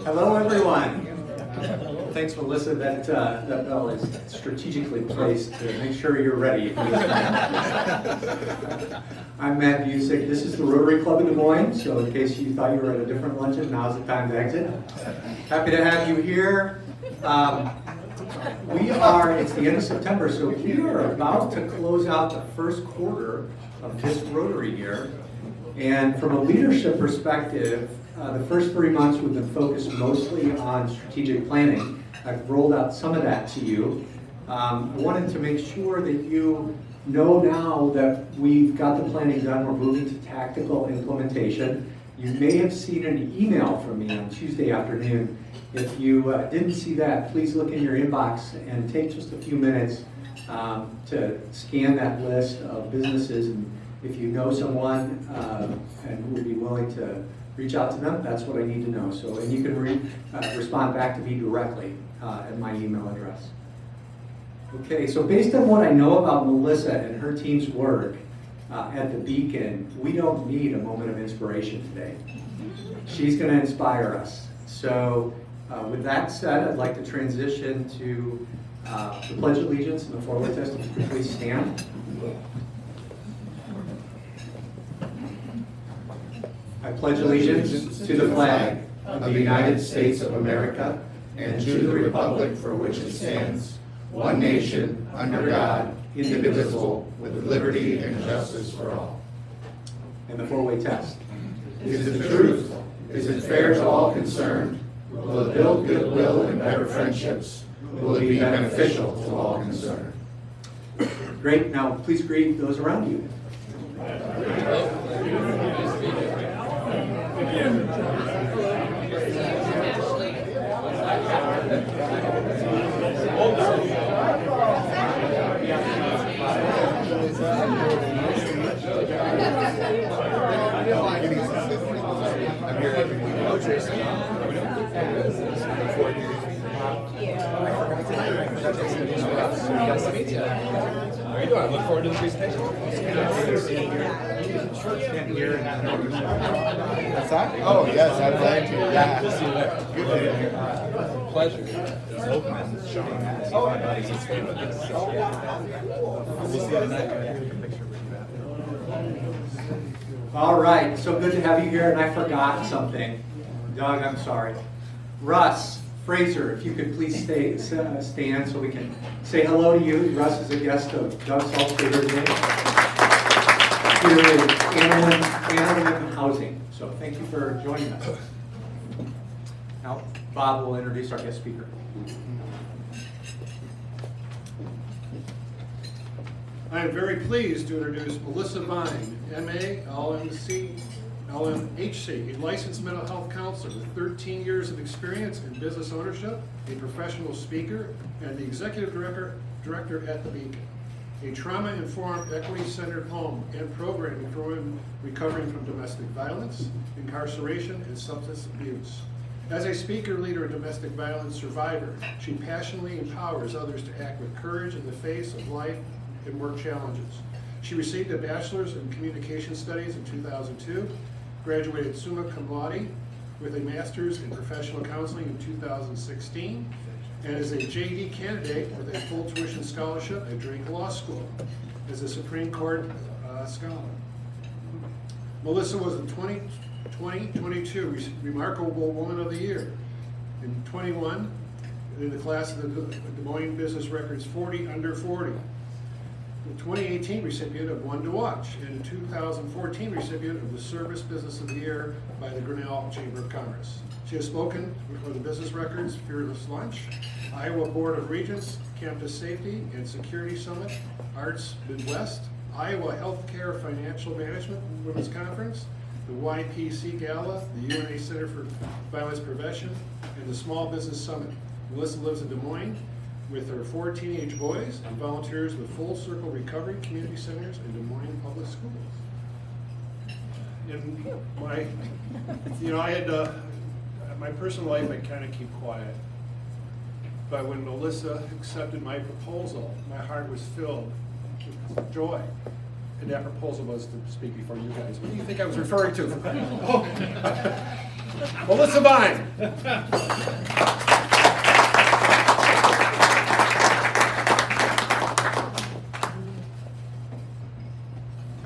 Hello, everyone. Thanks, Melissa. That bell is strategically placed to make sure you're ready. I'm Matt Busick. This is the Rotary Club in Des Moines, so in case you thought you were at a different luncheon, now's the time to exit. Happy to have you here. It's the end of September, so we are about to close out the first quarter of this Rotary year. And from a leadership perspective, the first 3 months we've been focused mostly on strategic planning. I've rolled out some of that to you. I wanted to make sure that you know now that we've got the planning done. We're moving to tactical implementation. You may have seen an email from me on Tuesday afternoon. If you didn't see that, please look in your inbox and take just a few minutes to scan that list of businesses. And if you know someone and who would be willing to reach out to them, that's what I need to know. So, and you can respond back to me directly at my email address. Okay, so based on what I know about Melissa and her team's work at the Beacon, we don't need a moment of inspiration today. She's going to inspire us. So with that said, I'd like to transition to the Pledge of Allegiance and the four-way test. If you could please stand. I pledge allegiance to the flag of the United States of America and to the republic for which it stands, one nation, under God, indivisible, with liberty and justice for all. And the four-way test. Is it the truth? Is it fair to all concerned? Will it build goodwill and better friendships? Will it be beneficial to all concerned? Great. Now, please greet those around you. Nice to meet you. How are you doing? I look forward to the presentation. Stand here. That's that? Oh, yes, I'd like to. Yeah. We'll see you there. Good day. Pleasure. We'll see you tonight. All right, so good to have you here, and I forgot something. Doug, I'm sorry. Russ Fraser, if you could please stand so we can say hello to you. Russ is a guest of Doug Saltzgater today. Here is Annalyn Housing. So thank you for joining us. Now, Bob will introduce our guest speaker. I am very pleased to introduce Melissa Vine, MA, LMHC, a licensed mental health counselor with 13 years of experience in business ownership, a professional speaker, and the executive director at the Beacon, a trauma-informed, equity-centered home and programming for women recovering from domestic violence, incarceration, and substance abuse. As a speaker, leader, and domestic violence survivor, she passionately empowers others to act with courage in the face of life and work challenges. She received a bachelor's in communication studies in 2002, graduated summa cum laude with a master's in professional counseling in 2016, and is a JD candidate with a full tuition scholarship at Drake Law School as a Supreme Court scholar. Melissa was the 2022 Remarkable Woman of the Year. In 21, in the class of the Des Moines Business Records 40 Under 40. The 2018 recipient of One to Watch, and 2014 recipient of the Service Business of the Year by the Grinnell Chamber of Commerce. She has spoken for the Business Records Fearless Lunch, Iowa Board of Regents Campus Safety and Security Summit, Arts Midwest, Iowa Healthcare Financial Management Women's Conference, the YPC Gala, the UNA Center for Violence Prevention, and the Small Business Summit. Melissa lives in Des Moines with her 4 teenage boys and volunteers with Full Circle Recovery Community Centers in Des Moines Public Schools. In my, I had my personal life, I kind of keep quiet. but when Melissa accepted my proposal, my heart was filled with joy. And that proposal was to speak before you guys. What do you think I was referring to? Oh. Melissa Vine.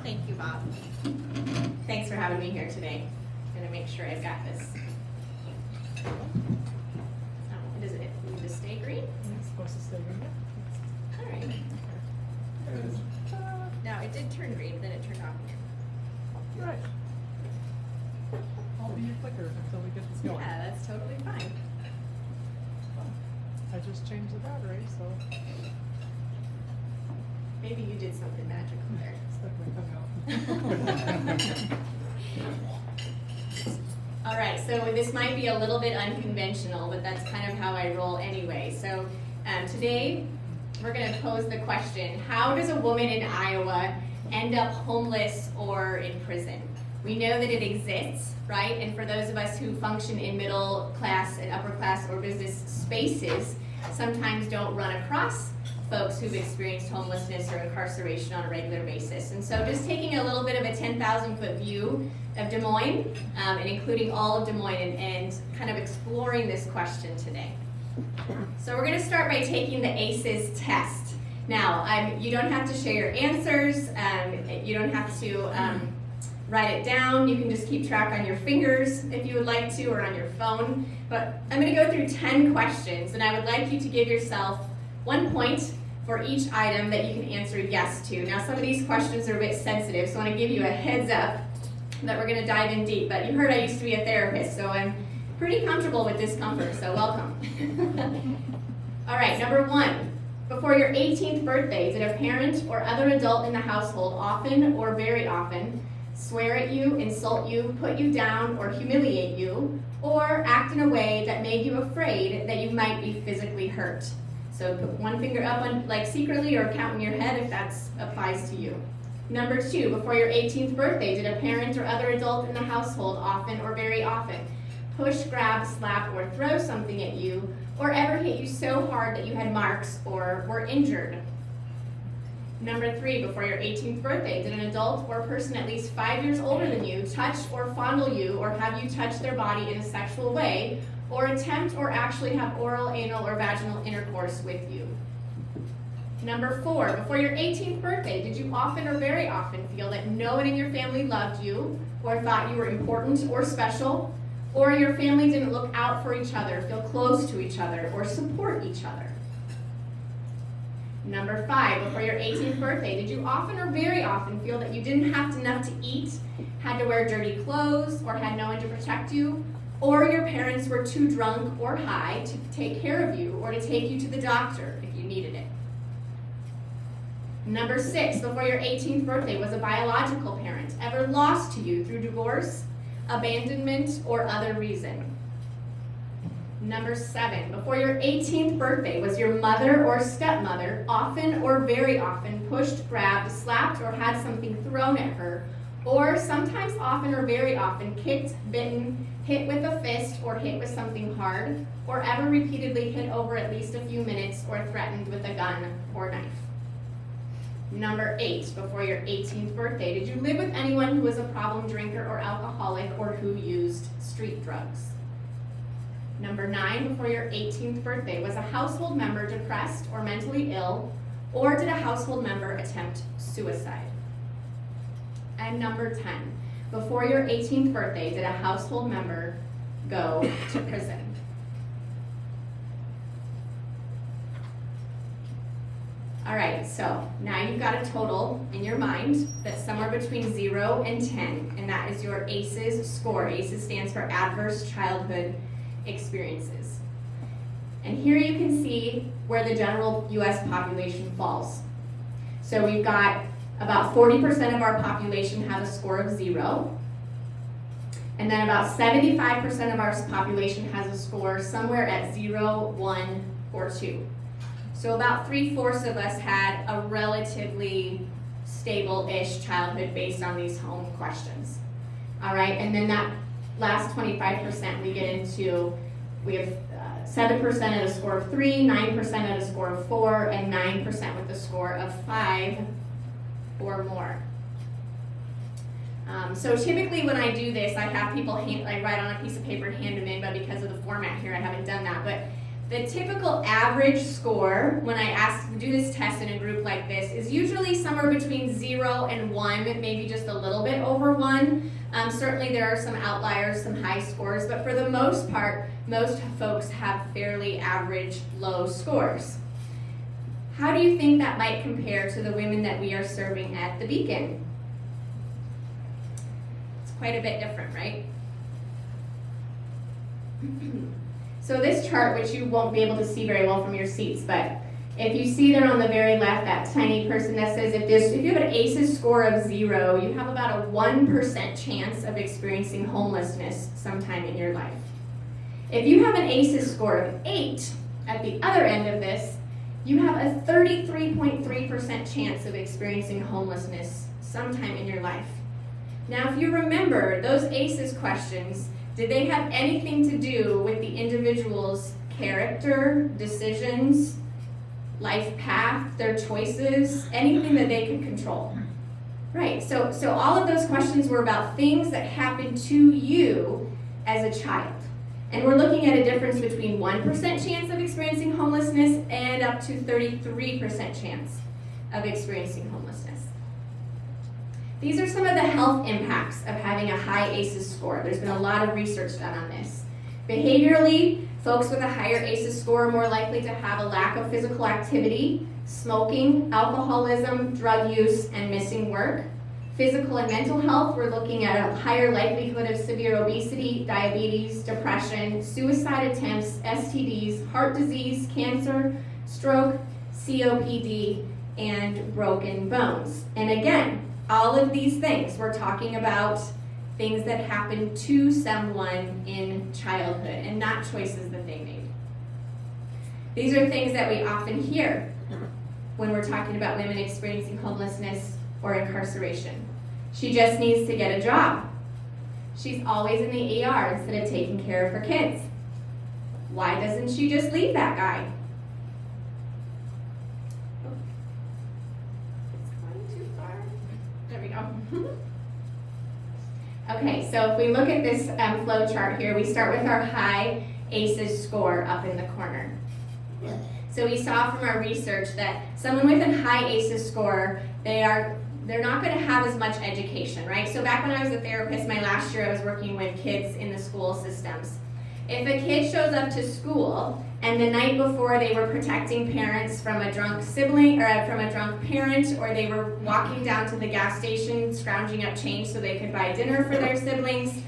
Thank you, Bob. Thanks for having me here today. I'm gonna make sure I've got this. Does it need to stay green? It's supposed to stay green. All right. Now, it did turn green, but then it turned off again. Right. I'll be your clicker until we get this going. Yeah, that's totally fine. I just changed the battery, so Maybe you did something magical there. it's not gonna come out. All right, so this might be a little bit unconventional, but that's kind of how I roll anyway. So today, we're going to pose the question, how does a woman in Iowa end up homeless or in prison? We know that it exists, right? And for those of us who function in middle class and upper class or business spaces, sometimes don't run across folks who've experienced homelessness or incarceration on a regular basis. And so just taking a little bit of a 10,000-foot view of Des Moines, and including all of Des Moines, and kind of exploring this question today. So we're going to start by taking the ACEs test. Now, you don't have to share your answers. You don't have to write it down. You can just keep track on your fingers if you would like to, or on your phone. But I'm going to go through 10 questions, and I would like you to give yourself 1 point for each item that you can answer yes to. Now, some of these questions are a bit sensitive, so I want to give you a heads up that we're going to dive in deep. But you heard I used to be a therapist, so I'm pretty comfortable with discomfort, so welcome. All right, number 1. Before your 18th birthday, did a parent or other adult in the household often or very often swear at you, insult you, put you down, or humiliate you, or act in a way that made you afraid that you might be physically hurt? So put one finger up on, like secretly, or count in your head if that applies to you. Number 2, before your 18th birthday, did a parent or other adult in the household often or very often push, grab, slap, or throw something at you, or ever hit you so hard that you had marks or were injured? Number 3, before your 18th birthday, did an adult or person at least 5 years older than you touch or fondle you, or have you touch their body in a sexual way, or attempt or actually have oral, anal, or vaginal intercourse with you? Number 4, before your 18th birthday, did you often or very often feel that no one in your family loved you, or thought you were important or special, or your family didn't look out for each other, feel close to each other, or support each other? Number 5, before your 18th birthday, did you often or very often feel that you didn't have enough to eat, had to wear dirty clothes, or had no one to protect you, or your parents were too drunk or high to take care of you or to take you to the doctor if you needed it? Number 6, before your 18th birthday, was a biological parent ever lost to you through divorce, abandonment, or other reason? Number 7, before your 18th birthday, was your mother or stepmother often or very often pushed, grabbed, slapped, or had something thrown at her, or sometimes often or very often kicked, bitten, hit with a fist, or hit with something hard, or ever repeatedly hit over at least a few minutes or threatened with a gun or knife? Number 8, before your 18th birthday, did you live with anyone who was a problem drinker or alcoholic, or who used street drugs? Number 9, before your 18th birthday, was a household member depressed or mentally ill, or did a household member attempt suicide? And number 10, before your 18th birthday, did a household member go to prison? All right, so now you've got a total in your mind that's somewhere between 0 and 10, and that is your ACEs score. ACEs stands for Adverse Childhood Experiences. And here you can see where the general U.S. population falls. So we've got about 40% of our population has a score of 0, and then about 75% of our population has a score somewhere at 0, 1, or 2. So about 3/4 of us had a relatively stable-ish childhood based on these home questions. All right, and then that last 25% we get into, we have 7% at a score of 3, 9% at a score of 4, and 9% with a score of 5 or more. So typically when I do this, I have people write on a piece of paper and hand them in, but because of the format here, I haven't done that. But the typical average score when I do this test in a group like this is usually somewhere between 0 and 1, maybe just a little bit over 1. Certainly there are some outliers, some high scores, but for the most part, most folks have fairly average low scores. How do you think that might compare to the women that we are serving at the Beacon? It's quite a bit different, right? So this chart, which you won't be able to see very well from your seats, but if you see there on the very left, that tiny person that says if you have an ACEs score of 0, you have about a 1% chance of experiencing homelessness sometime in your life. If you have an ACEs score of 8, at the other end of this, you have a 33.3% chance of experiencing homelessness sometime in your life. Now, if you remember, those ACEs questions, did they have anything to do with the individual's character, decisions, life path, their choices, anything that they could control? Right, so all of those questions were about things that happened to you as a child. And we're looking at a difference between 1% chance of experiencing homelessness and up to 33% chance of experiencing homelessness. These are some of the health impacts of having a high ACEs score. There's been a lot of research done on this. Behaviorally, folks with a higher ACEs score are more likely to have a lack of physical activity, smoking, alcoholism, drug use, and missing work. Physical and mental health, we're looking at a higher likelihood of severe obesity, diabetes, depression, suicide attempts, STDs, heart disease, cancer, stroke, COPD, and broken bones. And again, all of these things, we're talking about things that happened to someone in childhood and not choices that they made. These are things that we often hear when we're talking about women experiencing homelessness or incarceration. She just needs to get a job. She's always in the ER instead of taking care of her kids. Why doesn't she just leave that guy? Oh. It's going too far. There we go. Okay, so if we look at this flow chart here, we start with our high ACEs score up in the corner. So we saw from our research that someone with a high ACEs score, they're not going to have as much education, right? So back when I was a therapist, my last year I was working with kids in the school systems. If a kid shows up to school and the night before they were protecting parents from a drunk sibling or from a drunk parent, or they were walking down to the gas station scrounging up change so they could buy dinner for their siblings,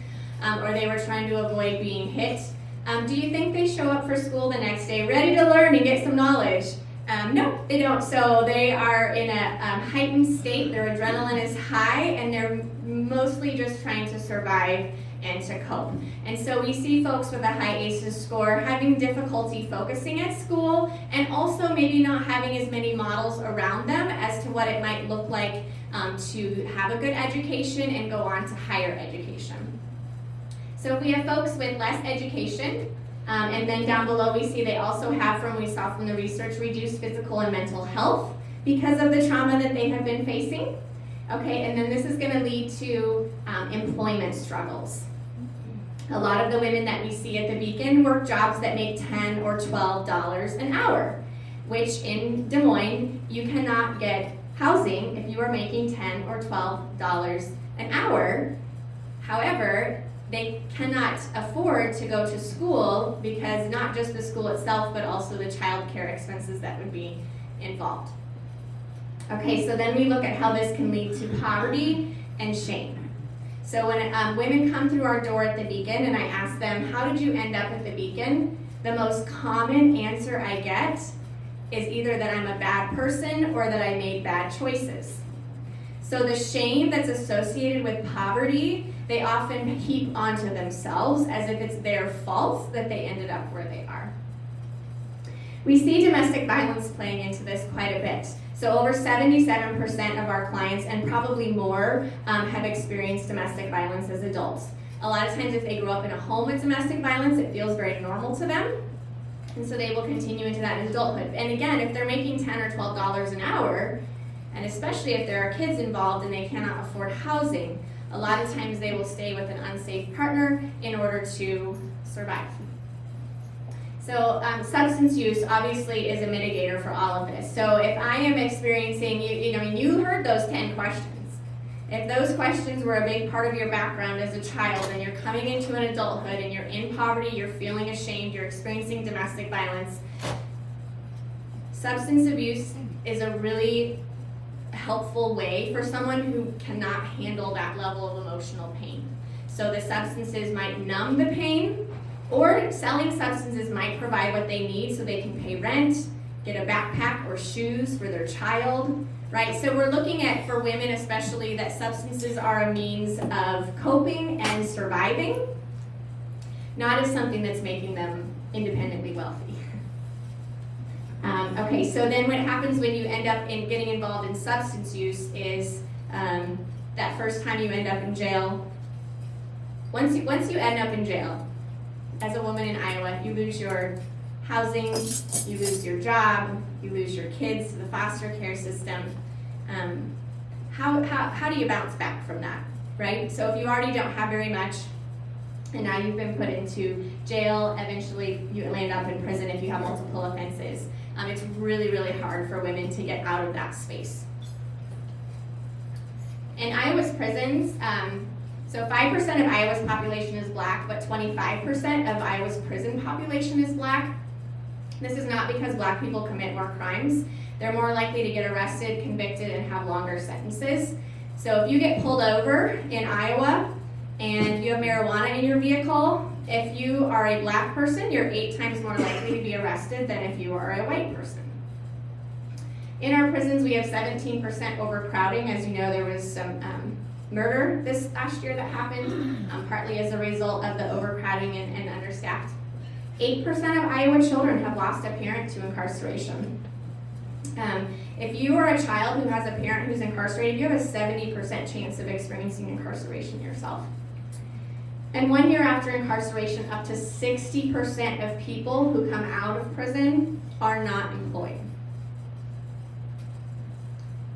or they were trying to avoid being hit, do you think they show up for school the next day ready to learn and get some knowledge? No, they don't. So they are in a heightened state. Their adrenaline is high, and they're mostly just trying to survive and to cope. And so we see folks with a high ACEs score having difficulty focusing at school, and also maybe not having as many models around them as to what it might look like to have a good education and go on to higher education. So if we have folks with less education, and then down below we see they also have, from we saw from the research, reduced physical and mental health because of the trauma that they have been facing. Okay, and then this is going to lead to employment struggles. A lot of the women that we see at the Beacon work jobs that make $10 or $12 an hour, which in Des Moines, you cannot get housing if you are making $10 or $12 an hour. However, they cannot afford to go to school because not just the school itself, but also the child care expenses that would be involved. Okay, so then we look at how this can lead to poverty and shame. So when women come through our door at the Beacon and I ask them, how did you end up at the Beacon? The most common answer I get is either that I'm a bad person or that I made bad choices. So the shame that's associated with poverty, they often heap onto themselves as if it's their fault that they ended up where they are. We see domestic violence playing into this quite a bit. So over 77% of our clients, and probably more, have experienced domestic violence as adults. A lot of times if they grew up in a home with domestic violence, it feels very normal to them. And so they will continue into that in adulthood. And again, if they're making $10 or $12 an hour, and especially if there are kids involved and they cannot afford housing, a lot of times they will stay with an unsafe partner in order to survive. So substance use obviously is a mitigator for all of this. So if I am experiencing, you heard those 10 questions. If those questions were a big part of your background as a child and you're coming into an adulthood and you're in poverty, you're feeling ashamed, you're experiencing domestic violence, substance abuse is a really helpful way for someone who cannot handle that level of emotional pain. So the substances might numb the pain, or selling substances might provide what they need so they can pay rent, get a backpack or shoes for their child, right? So we're looking at, for women especially, that substances are a means of coping and surviving, not as something that's making them independently wealthy. Okay, so then what happens when you end up in getting involved in substance use is that first time you end up in jail. Once you end up in jail, as a woman in Iowa, you lose your housing, you lose your job, you lose your kids to the foster care system. How do you bounce back from that, right? So if you already don't have very much, and now you've been put into jail, eventually you land up in prison if you have multiple offenses. It's really, really hard for women to get out of that space. In Iowa's prisons, so 5% of Iowa's population is black, but 25% of Iowa's prison population is black. This is not because black people commit more crimes. They're more likely to get arrested, convicted, and have longer sentences. So if you get pulled over in Iowa and you have marijuana in your vehicle, if you are a black person, you're 8 times more likely to be arrested than if you are a white person. In our prisons, we have 17% overcrowding. As you know, there was some murder this last year that happened, partly as a result of the overcrowding and understaffed. 8% of Iowa children have lost a parent to incarceration. If you are a child who has a parent who's incarcerated, you have a 70% chance of experiencing incarceration yourself. And 1 year after incarceration, up to 60% of people who come out of prison are not employed.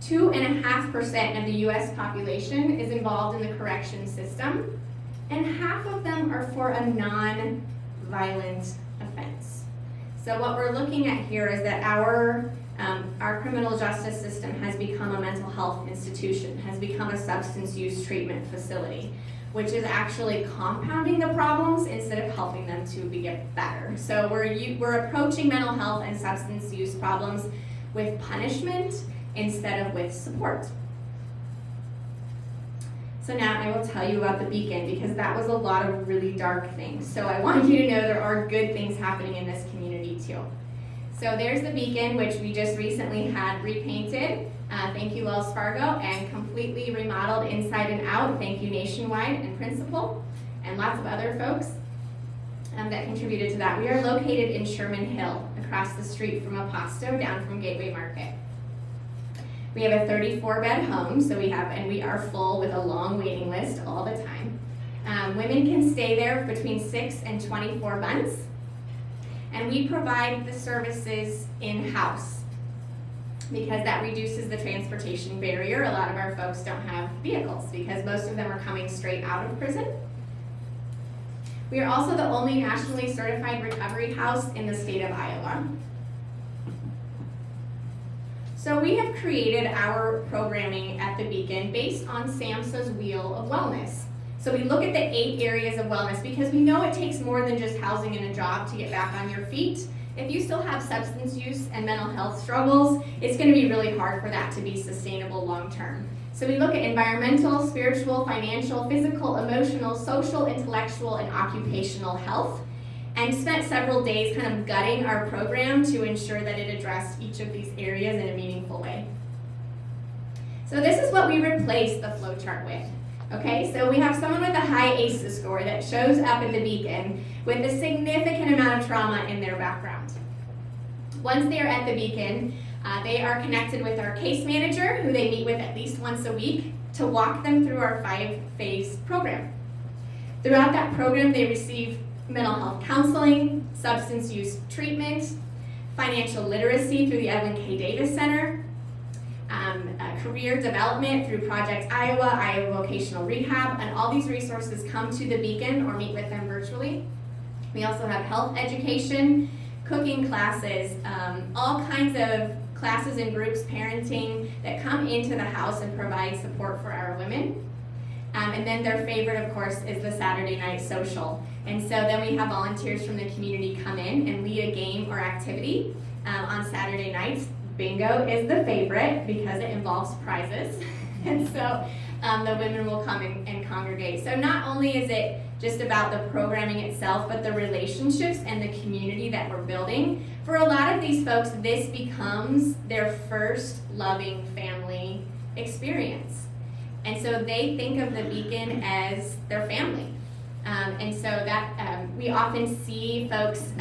2.5% of the US population is involved in the correction system, and half of them are for a non-violent offense. So what we're looking at here is that our criminal justice system has become a mental health institution, has become a substance use treatment facility, which is actually compounding the problems instead of helping them to get better. So we're approaching mental health and substance use problems with punishment instead of with support. So now I will tell you about the Beacon, because that was a lot of really dark things. So I want you to know there are good things happening in this community too. So there's the Beacon, which we just recently had repainted. Thank you, Wells Fargo, and completely remodeled inside and out. Thank you, Nationwide and Principal, and lots of other folks that contributed to that. We are located in Sherman Hill, across the street from Aposto, down from Gateway Market. We have a 34-bed home, so we are full with a long waiting list all the time. Women can stay there between 6 and 24 months, and we provide the services in-house, because that reduces the transportation barrier. A lot of our folks don't have vehicles because most of them are coming straight out of prison. We are also the only nationally certified recovery house in the state of Iowa. So we have created our programming at the Beacon based on SAMHSA's Wheel of Wellness. So we look at the 8 areas of wellness because we know it takes more than just housing and a job to get back on your feet. If you still have substance use and mental health struggles, it's going to be really hard for that to be sustainable long term. So we look at environmental, spiritual, financial, physical, emotional, social, intellectual, and occupational health, and spent several days kind of gutting our program to ensure that it addressed each of these areas in a meaningful way. So this is what we replaced the flowchart with. Okay, so we have someone with a high ACEs score that shows up at the Beacon with a significant amount of trauma in their background. Once they are at the Beacon, they are connected with our case manager, who they meet with at least once a week, to walk them through our 5-phase program. Throughout that program, they receive mental health counseling, substance use treatment, financial literacy through the Evelyn K. Davis Center, career development through Project Iowa, Iowa Vocational Rehab, and all these resources come to the Beacon or meet with them virtually. We also have health education, cooking classes, all kinds of classes and groups, parenting, that come into the house and provide support for our women. And then their favorite, of course, is the Saturday night social. And so then we have volunteers from the community come in and lead a game or activity on Saturday nights. Bingo is the favorite because it involves prizes. And so the women will come and congregate. So not only is it just about the programming itself, but the relationships and the community that we're building. For a lot of these folks, this becomes their first loving family experience. And so they think of the Beacon as their family. And so that we often see folks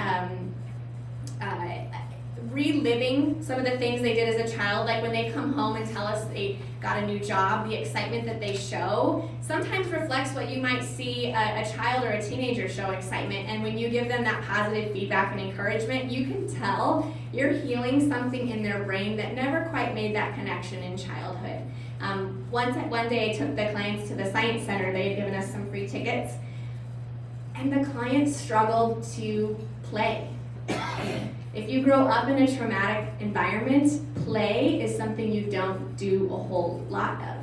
reliving some of the things they did as a child, like when they come home and tell us they got a new job, the excitement that they show sometimes reflects what you might see a child or a teenager show excitement. And when you give them that positive feedback and encouragement, you can tell you're healing something in their brain that never quite made that connection in childhood. One day I took the clients to the Science Center. They had given us some free tickets, and the clients struggled to play. If you grow up in a traumatic environment, play is something you don't do a whole lot of.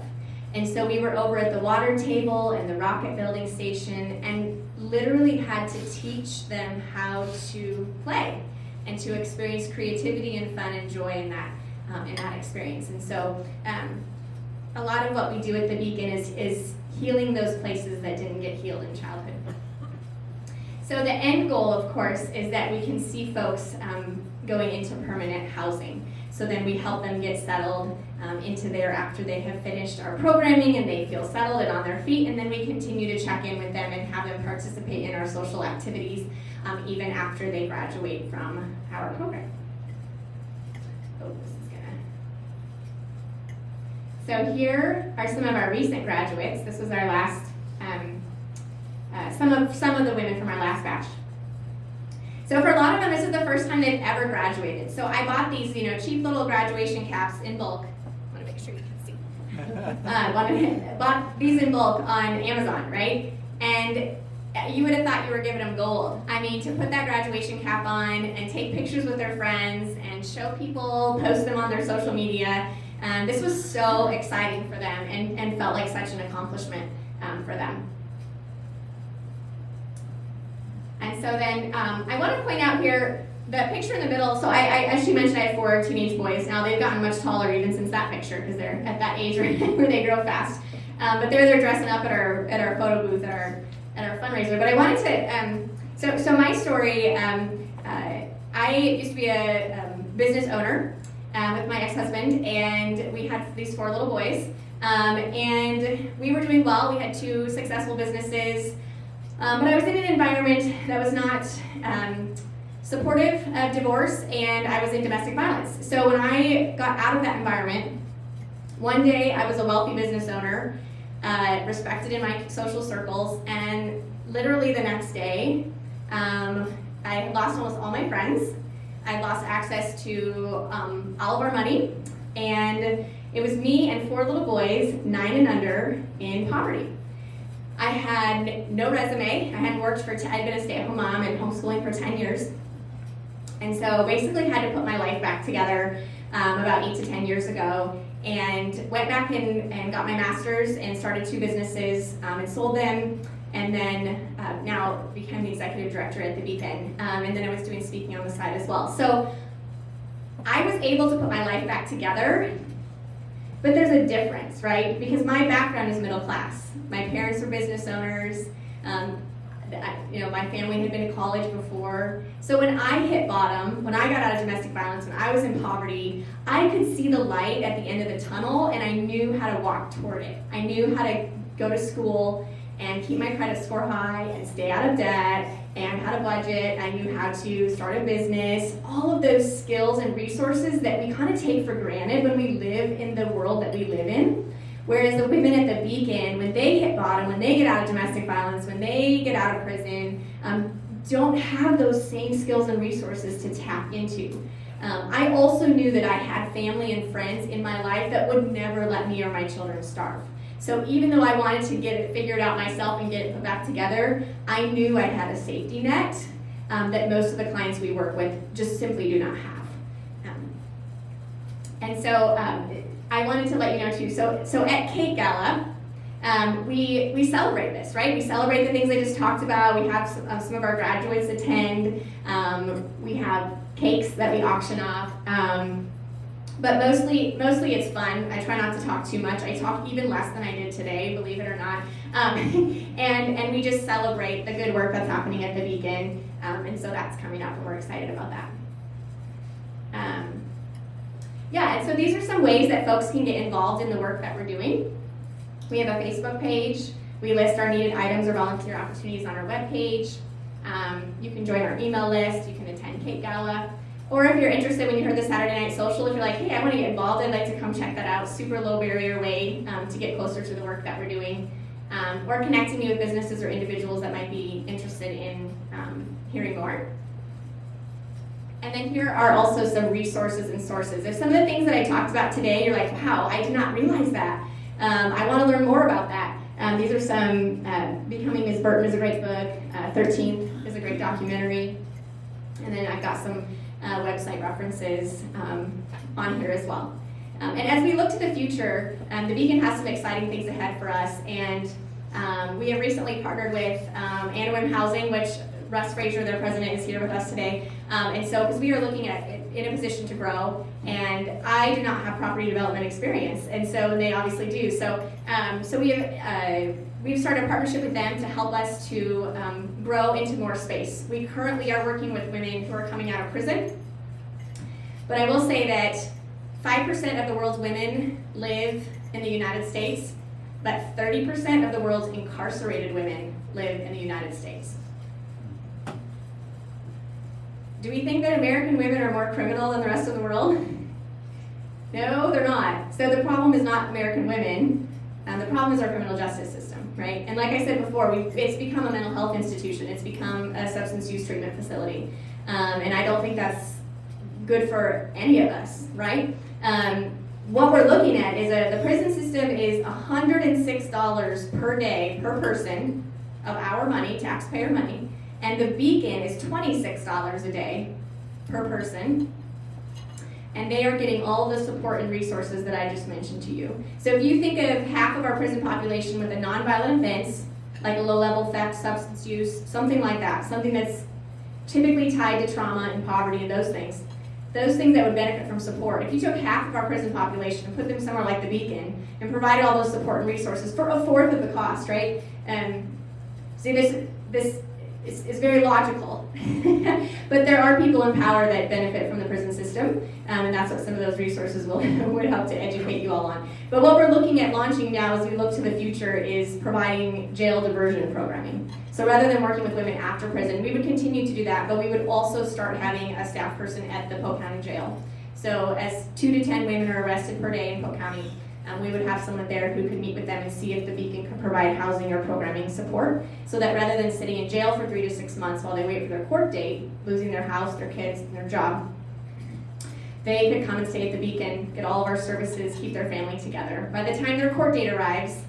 And so we were over at the water table and the rocket building station and literally had to teach them how to play and to experience creativity and fun and joy in that experience. And so a lot of what we do at the Beacon is healing those places that didn't get healed in childhood. So the end goal, of course, is that we can see folks going into permanent housing. So then we help them get settled into there after they have finished our programming and they feel settled and on their feet, and then we continue to check in with them and have them participate in our social activities even after they graduate from our program. Oh, this is gonna... So here are some of our recent graduates. This was our last some of the women from our last batch. So for a lot of them, this is the first time they've ever graduated. So I bought these, cheap little graduation caps in bulk. I want to make sure you can see. Bought these in bulk on Amazon, right? And you would have thought you were giving them gold. I mean, to put that graduation cap on and take pictures with their friends and show people, post them on their social media. This was so exciting for them and felt like such an accomplishment for them. And so then I want to point out here the picture in the middle. So as she mentioned, I have 4 teenage boys. Now they've gotten much taller even since that picture because they're at that age where they grow fast. But they're dressing up at our photo booth at our fundraiser. But I wanted to so my story. I used to be a business owner with my ex-husband, and we had these 4 little boys. And we were doing well. We had 2 successful businesses. But I was in an environment that was not supportive of divorce, and I was in domestic violence. So when I got out of that environment, one day I was a wealthy business owner, respected in my social circles, and literally the next day, I lost almost all my friends. I lost access to all of our money, and it was me and 4 little boys, 9 and under, in poverty. I had no resume. I hadn't worked I'd been a stay-at-home mom and homeschooling for 10 years. And so basically had to put my life back together about 8 to 10 years ago, and went back and got my master's and started 2 businesses and sold them, and then now became the executive director at the Beacon. And then I was doing speaking on the side as well. So I was able to put my life back together. But there's a difference, right? Because my background is middle class. My parents were business owners. My family had been to college before. So when I hit bottom, when I got out of domestic violence, when I was in poverty, I could see the light at the end of the tunnel, and I knew how to walk toward it. I knew how to go to school and keep my credit score high and stay out of debt and how to budget. I knew how to start a business, all of those skills and resources that we kind of take for granted when we live in the world that we live in. Whereas the women at the Beacon, when they hit bottom, when they get out of domestic violence, when they get out of prison, don't have those same skills and resources to tap into. I also knew that I had family and friends in my life that would never let me or my children starve. So even though I wanted to get it figured out myself and get it put back together, I knew I had a safety net that most of the clients we work with just simply do not have. And so I wanted to let you know too, so at Cake Gala, we celebrate this, right? We celebrate the things I just talked about. We have some of our graduates attend. We have cakes that we auction off. But mostly it's fun. I try not to talk too much. I talk even less than I did today, believe it or not. And we just celebrate the good work that's happening at the Beacon. And so that's coming up, and we're excited about that. Yeah, and so these are some ways that folks can get involved in the work that we're doing. We have a Facebook page. We list our needed items or volunteer opportunities on our webpage. You can join our email list. You can attend Cake Gala. Or if you're interested, when you heard the Saturday Night Social, if you're like, hey, I want to get involved, I'd like to come check that out. Super low barrier way to get closer to the work that we're doing. Or connecting you with businesses or individuals that might be interested in hearing more. And then here are also some resources and sources. If some of the things that I talked about today, you're like, wow, I did not realize that. I want to learn more about that. These are some, Becoming Ms. Burton is a great book. 13th is a great documentary. And then I've got some website references on here as well. And as we look to the future, the Beacon has some exciting things ahead for us. And we have recently partnered with Anawim Housing, which Russ Frazier, their president, is here with us today. And so, because we are looking at in a position to grow, and I do not have property development experience, and so they obviously do. So, we've started a partnership with them to help us to grow into more space. We currently are working with women who are coming out of prison, but I will say that 5% of the world's women live in the United States, but 30% of the world's incarcerated women live in the United States. Do we think that American women are more criminal than the rest of the world? No, they're not. So the problem is not American women. The problem is our criminal justice system, right? And like I said before, it's become a mental health institution. It's become a substance use treatment facility. And I don't think that's good for any of us, right? What we're looking at is the prison system is $106 per day per person of our money, taxpayer money. And the Beacon is $26 a day per person. And they are getting all the support and resources that I just mentioned to you. So if you think of half of our prison population with a nonviolent offense, like a low-level theft, substance use, something like that, something that's typically tied to trauma and poverty and those things that would benefit from support. If you took half of our prison population and put them somewhere like the Beacon and provided all those support and resources for a fourth of the cost, right? See, this is very logical. But there are people in power that benefit from the prison system, and that's what some of those resources would help to educate you all on. But what we're looking at launching now as we look to the future is providing jail diversion programming. So rather than working with women after prison, we would continue to do that, but we would also start having a staff person at the Polk County Jail. So as 2 to 10 women are arrested per day in Polk County, we would have someone there who could meet with them and see if the Beacon could provide housing or programming support, so that rather than sitting in jail for 3 to 6 months while they wait for their court date, losing their house, their kids, and their job, they could come and stay at the Beacon, get all of our services, keep their family together. By the time their court date arrives,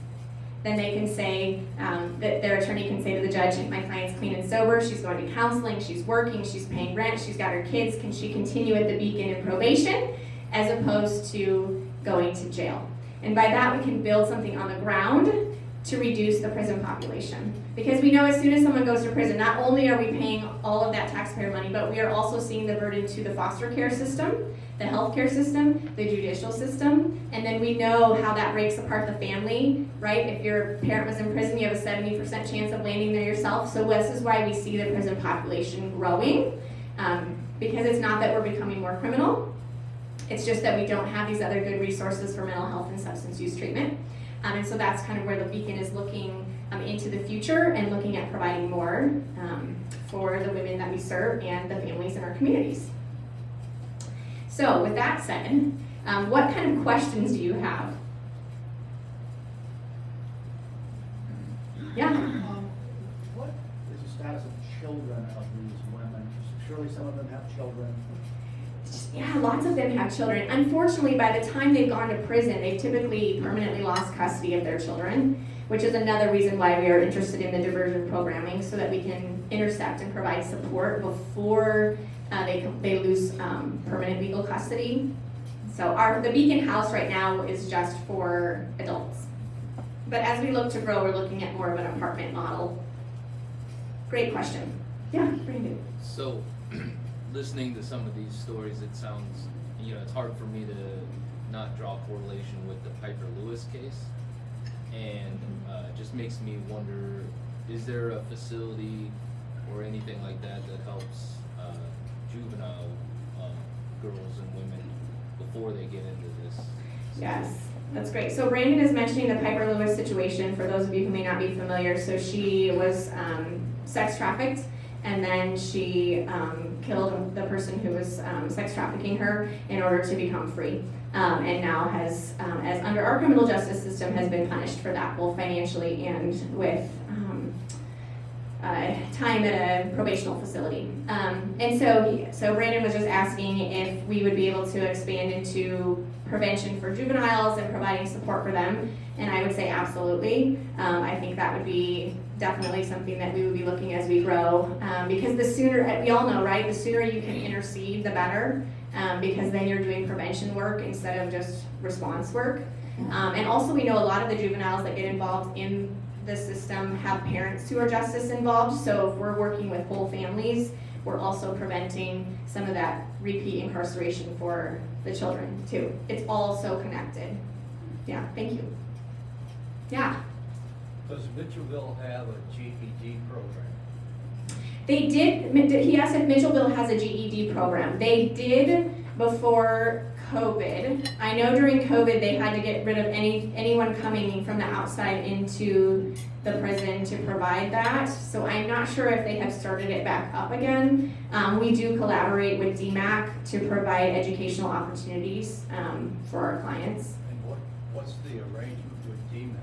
then they can say, that their attorney can say to the judge, my client's clean and sober, she's going to counseling, she's working, she's paying rent, she's got her kids, can she continue at the Beacon in probation, as opposed to going to jail? And by that, we can build something on the ground to reduce the prison population. Because we know as soon as someone goes to prison, not only are we paying all of that taxpayer money, but we are also seeing the burden to the foster care system, the healthcare system, the judicial system, and then we know how that breaks apart the family, right? If your parent was in prison, you have a 70% chance of landing there yourself. So this is why we see the prison population growing, because it's not that we're becoming more criminal. It's just that we don't have these other good resources for mental health and substance use treatment. And so that's kind of where the Beacon is looking into the future and looking at providing more for the women that we serve and the families in our communities. So with that said, what kind of questions do you have? Yeah? What is the status of children of these women? Surely some of them have children. Yeah, lots of them have children. Unfortunately, by the time they've gone to prison, they've typically permanently lost custody of their children, which is another reason why we are interested in the diversion programming, so that we can intercept and provide support before they lose permanent legal custody. So the Beacon House right now is just for adults. But as we look to grow, we're looking at more of an apartment model. Great question. Yeah, Brandon. So, listening to some of these stories, it sounds, it's hard for me to not draw a correlation with the Piper Lewis case. And it just makes me wonder, is there a facility or anything like that that helps juvenile girls and women before they get into this? Yes, that's great. So Brandon is mentioning the Piper Lewis situation, for those of you who may not be familiar. So she was sex trafficked, and then she killed the person who was sex trafficking her in order to become free. And now has, as under our criminal justice system, has been punished for that, both financially and with time at a probational facility. And so Brandon was just asking if we would be able to expand into prevention for juveniles and providing support for them. And I would say absolutely. I think that would be definitely something that we would be looking as we grow. Because the sooner, we all know, right, the sooner you can intercede, the better. Because then you're doing prevention work instead of just response work. And also we know a lot of the juveniles that get involved in the system have parents who are justice involved. So if we're working with whole families, we're also preventing some of that repeat incarceration for the children too. It's all so connected. Yeah, thank you. Yeah. Does Mitchellville have a GED program? They did, he asked if Mitchellville has a GED program. They did before COVID. I know during COVID they had to get rid of anyone coming from the outside into the prison to provide that. So I'm not sure if they have started it back up again. We do collaborate with DMAC to provide educational opportunities for our clients. And what's the arrangement with DMAC?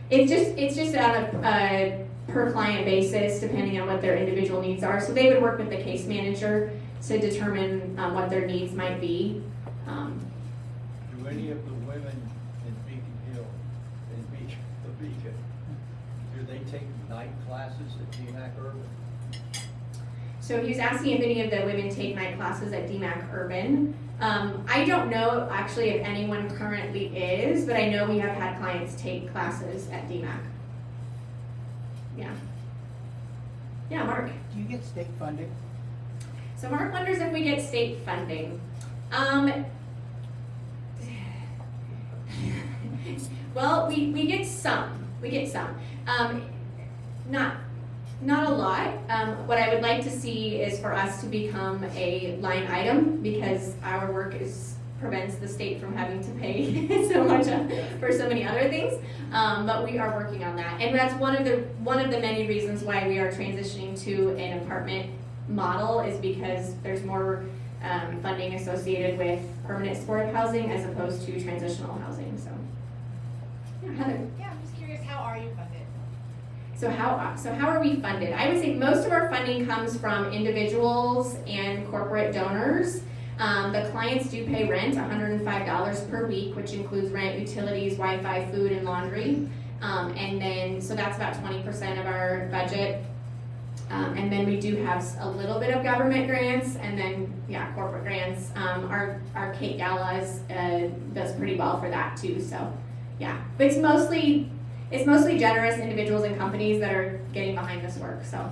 It's just on a per client basis, depending on what their individual needs are. So they would work with the case manager to determine what their needs might be. Do any of the women in Beacon Hill, the Beacon, do they take night classes at DMAC Urban? So he was asking if any of the women take night classes at DMAC Urban. I don't know actually if anyone currently is, but I know we have had clients take classes at DMAC. Yeah. Yeah, Mark. Do you get state funding? So Mark wonders if we get state funding. Well, we get some. We get some. Not a lot. What I would like to see is for us to become a line item, because our work prevents the state from having to pay so much for so many other things. But we are working on that, and that's one of the many reasons why we are transitioning to an apartment model, is because there's more funding associated with permanent supportive housing as opposed to transitional housing. So, yeah, Heather. Yeah, I'm just curious, how are you funded? So how are we funded? I would say most of our funding comes from individuals and corporate donors. The clients do pay rent, $105 per week, which includes rent, utilities, Wi-Fi, food, and laundry. And then, so that's about 20% of our budget. And then we do have a little bit of government grants, and then, yeah, corporate grants. Our Kate Gallas does pretty well for that too, so, yeah. But it's mostly generous individuals and companies that are getting behind this work, so,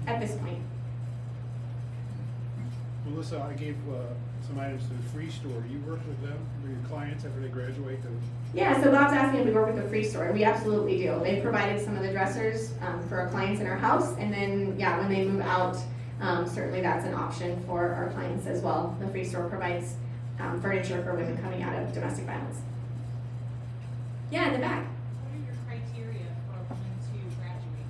at this point. Melissa, I gave some items to the Free Store. Do you work with them, with your clients after they graduate? Yeah, so Bob's asking if we work with the Free Store. We absolutely do. They've provided some of the dressers for our clients in our house, and then, yeah, when they move out, certainly that's an option for our clients as well. The Free Store provides furniture for women coming out of domestic violence. Yeah, in the back. What are your criteria for women to graduate?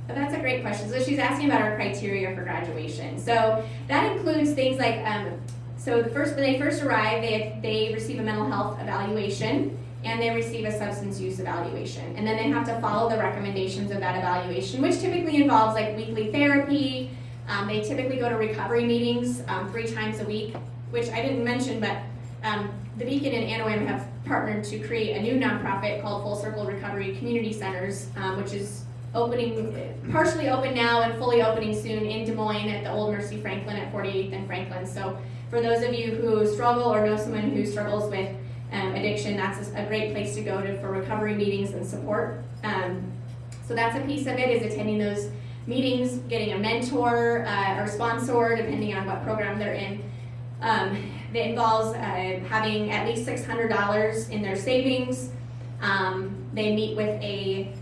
That's a great question. So she's asking about our criteria for graduation. So that includes things like, so when they first arrive, they receive a mental health evaluation, and they receive a substance use evaluation. And then they have to follow the recommendations of that evaluation, which typically involves like weekly therapy. They typically go to recovery meetings 3 times a week, which I didn't mention, but the Beacon and Anawim have partnered to create a new nonprofit called Full Circle Recovery Community Centers, which is partially open now and fully opening soon in Des Moines at the Old Mercy Franklin at 48th and Franklin. So for those of you who struggle or know someone who struggles with addiction, that's a great place to go for recovery meetings and support. So that's a piece of it, is attending those meetings, getting a mentor or sponsor, depending on what program they're in. That involves having at least $600 in their savings. They meet with a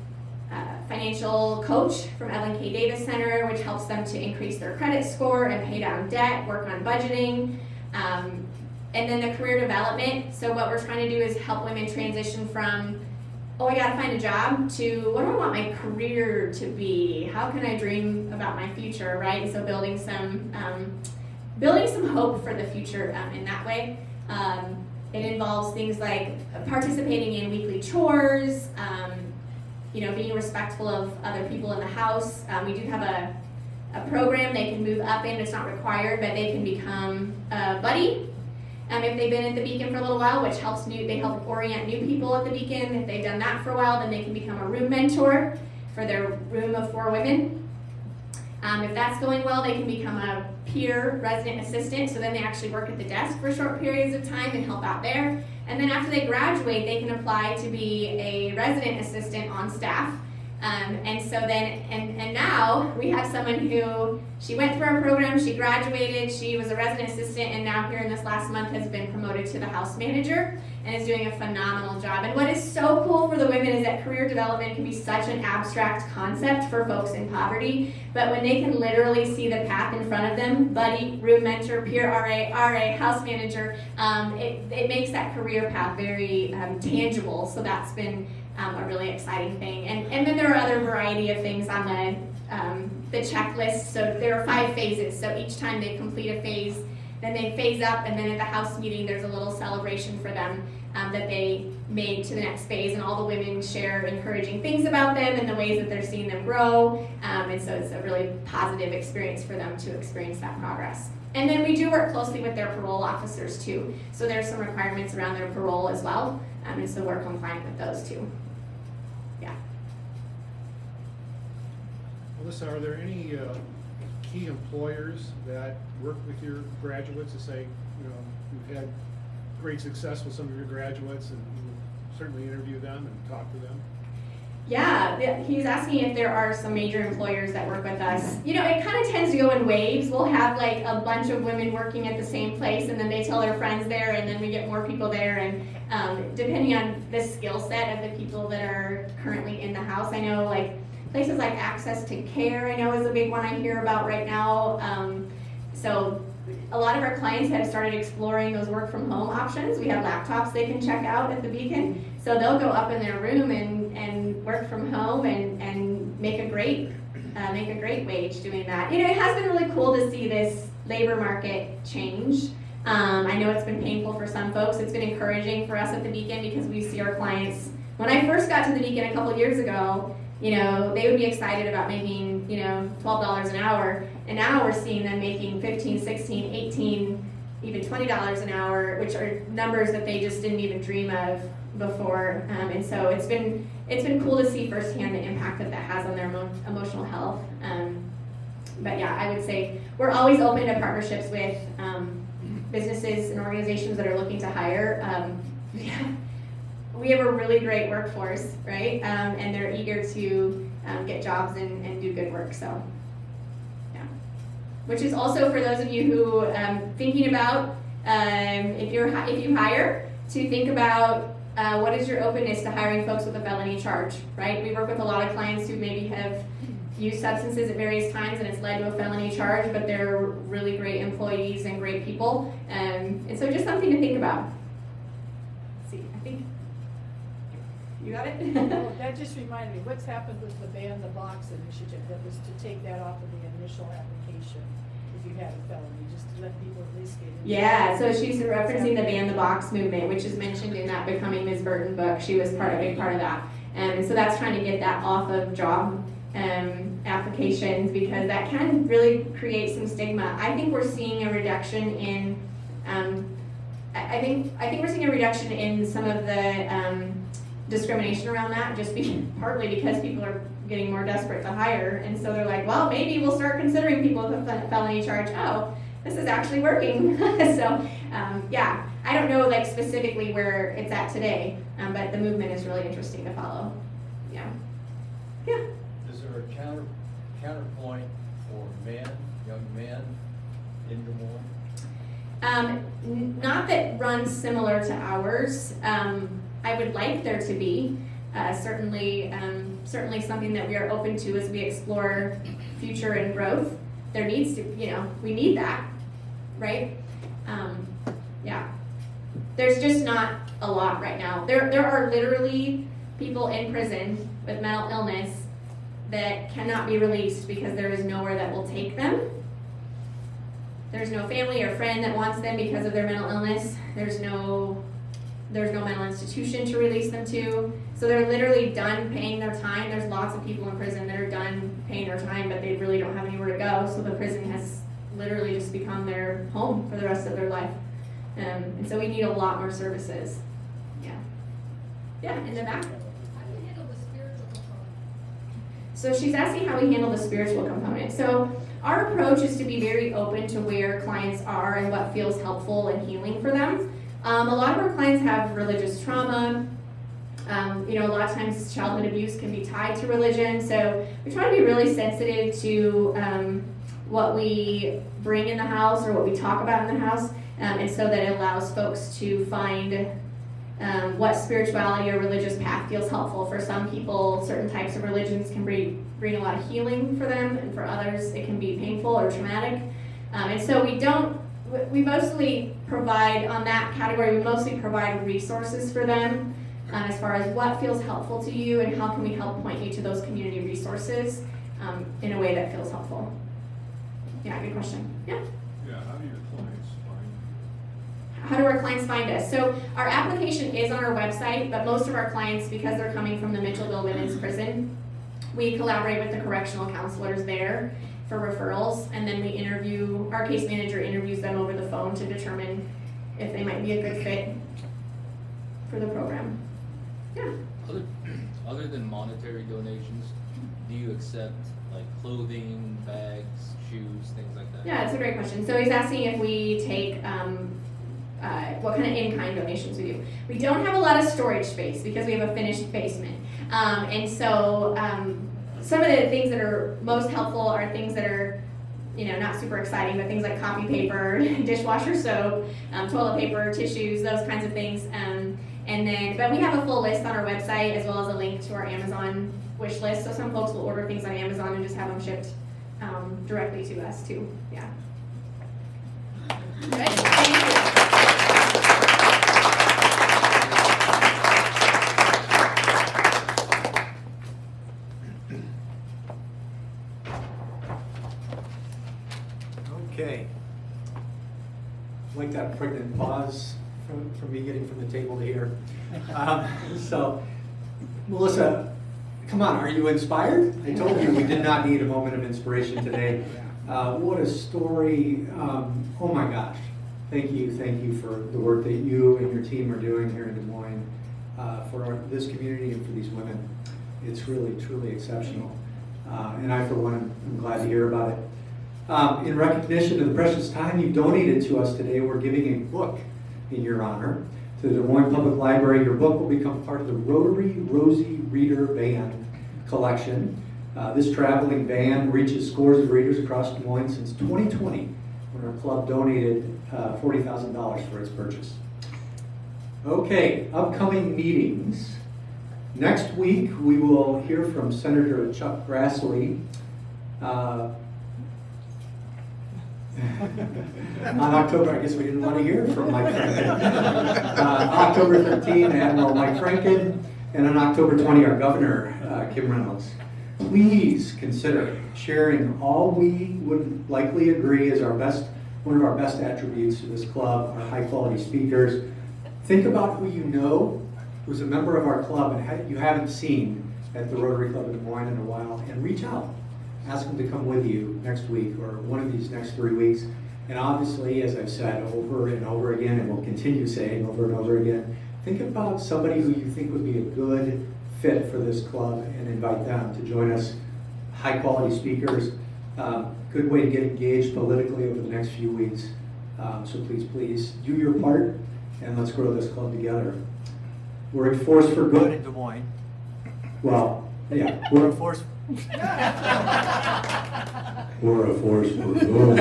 financial coach from Ellen K. Davis Center, which helps them to increase their credit score and pay down debt, work on budgeting. And then the career development. So what we're trying to do is help women transition from, oh, I gotta find a job, to what do I want my career to be? How can I dream about my future, right? So building some hope for the future in that way. It involves things like participating in weekly chores, being respectful of other people in the house. We do have a program they can move up in. It's not required, but they can become a buddy if they've been at the Beacon for a little while, which helps they help orient new people at the Beacon. If they've done that for a while, then they can become a room mentor for their room of 4 women. If that's going well, they can become a peer resident assistant, so then they actually work at the desk for short periods of time and help out there. And then after they graduate, they can apply to be a resident assistant on staff. And so then, and now we have someone who, she went through our program, she graduated, she was a resident assistant, and now here in this last month has been promoted to the house manager and is doing a phenomenal job. And what is so cool for the women is that career development can be such an abstract concept for folks in poverty, but when they can literally see the path in front of them, buddy, room mentor, peer RA, house manager, it makes that career path very tangible. So that's been a really exciting thing. And then there are other variety of things on the checklist. So there are 5 phases. So each time they complete a phase, then they phase up, and then at the house meeting there's a little celebration for them that they made to the next phase, and all the women share encouraging things about them and the ways that they're seeing them grow. And so it's a really positive experience for them to experience that progress. And then we do work closely with their parole officers too. So there's some requirements around their parole as well. And so we're compliant with those too. Yeah. Melissa, are there any key employers that work with your graduates to say, you've had great success with some of your graduates, and you certainly interview them and talk to them? Yeah, he's asking if there are some major employers that work with us. It kind of tends to go in waves. We'll have like a bunch of women working at the same place, and then they tell their friends there, and then we get more people there. And depending on the skill set of the people that are currently in the house, I know like places like Access to Care, I know is a big one I hear about right now. So a lot of our clients have started exploring those work from home options. We have laptops they can check out at the Beacon. So they'll go up in their room and work from home and make a great wage doing that. It has been really cool to see this labor market change. I know it's been painful for some folks. It's been encouraging for us at the Beacon because we see our clients. When I first got to the Beacon a couple of years ago, they would be excited about making, $12 an hour. And now we're seeing them making $15, $16, $18, even $20 an hour, which are numbers that they just didn't even dream of before. And so it's been cool to see firsthand the impact that has on their emotional health. But yeah, I would say we're always open to partnerships with businesses and organizations that are looking to hire. We have a really great workforce, right? And they're eager to get jobs and do good work. So, yeah. Which is also for those of you who thinking about if you hire, to think about what is your openness to hiring folks with a felony charge, right? We work with a lot of clients who maybe have used substances at various times and it's led to a felony charge, but they're really great employees and great people. And so just something to think about. Let's see, I think you got it? Oh, that just reminded me, what's happened with the Ban the Box initiative that was to take that off of the initial application? Is if you had a felony, just to let people at least get in. Yeah, so she's referencing the Ban the Box movement, which is mentioned in that Becoming Ms. Burton book. She was a big part of that. And so that's trying to get that off of job applications, because that can really create some stigma. I think we're seeing a reduction in, I think we're seeing a reduction in some of the discrimination around that, just partly because people are getting more desperate to hire, and so they're like, well, maybe we'll start considering people with a felony charge. Oh, this is actually working. So yeah, I don't know like specifically where it's at today, but the movement is really interesting to follow. Yeah. Is there a counterpoint for men, young men in Des Moines? Not that runs similar to ours. I would like there to be. Certainly something that we are open to as we explore future and growth. There needs to, we need that, right? Yeah. There's just not a lot right now. There are literally people in prison with mental illness that cannot be released because there is nowhere that will take them. There's no family or friend that wants them because of their mental illness. There's no mental institution to release them to. So they're literally done paying their time. There's lots of people in prison that are done paying their time, but they really don't have anywhere to go. So the prison has literally just become their home for the rest of their life. And so we need a lot more services. Yeah. Yeah, in the back. How do you handle the spiritual component? So she's asking how we handle the spiritual component. So our approach is to be very open to where clients are and what feels helpful and healing for them. A lot of our clients have religious trauma. A lot of times childhood abuse can be tied to religion. So we try to be really sensitive to what we bring in the house or what we talk about in the house, and so that it allows folks to find what spirituality or religious path feels helpful. For some people, certain types of religions can bring a lot of healing for them, and for others it can be painful or traumatic. And so we mostly provide, on that category, we mostly provide resources for them as far as what feels helpful to you and how can we help point you to those community resources in a way that feels helpful. Yeah, good question. Yeah. Yeah, how do your clients find you? How do our clients find us? So our application is on our website, but most of our clients, because they're coming from the Mitchellville Women's Prison, we collaborate with the correctional counselors there for referrals, and then our case manager interviews them over the phone to determine if they might be a good fit for the program. Yeah. Other than monetary donations, do you accept like clothing, bags, shoes, things like that? Yeah, it's a great question. So he's asking if we take what kind of in-kind donations we do. We don't have a lot of storage space because we have a finished basement. And so some of the things that are most helpful are things that are, not super exciting, but things like copy paper, dishwasher soap, toilet paper, tissues, those kinds of things. But we have a full list on our website as well as a link to our Amazon wish list. So some folks will order things on Amazon and just have them shipped directly to us too. Yeah. Good. Thank you. Okay. Like that pregnant pause from me getting from the table to here. So, Melissa, come on, are you inspired? I told you we did not need a moment of inspiration today. What a story. Oh my gosh. Thank you for the work that you and your team are doing here in Des Moines for this community and for these women. It's really, truly exceptional. And I, for one, am glad to hear about it. In recognition of the precious time you've donated to us today, we're giving a book in your honor to the Des Moines Public Library. Your book will become part of the Rotary Rosie Reader Van collection. This traveling van reaches scores of readers across Des Moines since 2020, when our club donated $40,000 for its purchase. Okay, upcoming meetings. Next week, we will hear from Senator Chuck Grassley on October, I guess we didn't want to hear from Mike Franken. October 13, Admiral Mike Franken, and on October 20, our Governor, Kim Reynolds. please consider sharing all we would likely agree is one of our best attributes to this club, our high-quality speakers. Think about who you know who's a member of our club and you haven't seen at the Rotary Club of Des Moines in a while, and reach out. Ask them to come with you next week or one of these next 3 weeks. And obviously, as I've said over and over again, and will continue saying over and over again, think about somebody who you think would be a good fit for this club and invite them to join us. High quality speakers, good way to get engaged politically over the next few weeks. So please do your part and let's grow this club together. We're a force for good in Des Moines. Well, yeah, we're a force. We're a force for good.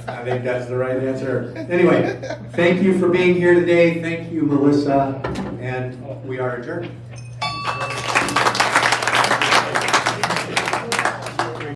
I think that's the right answer. Anyway, thank you for being here today. Thank you, Melissa, and we are adjourned.